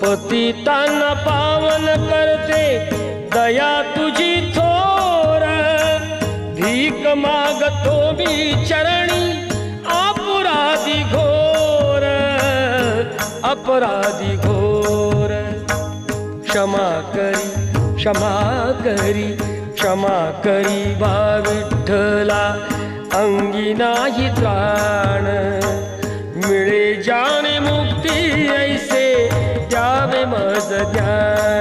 पतितांना पावन करते दया तुझी थोर, भीक मागतो मी चरणी अपराधी घोर, अपराधी घोर। क्षमा करी क्षमा करी क्षमा करी बा विठ्ठला, अंगी नाही त्राण, मिळे जाने मुक्ती ऐसे द्यावे मज ध्यान।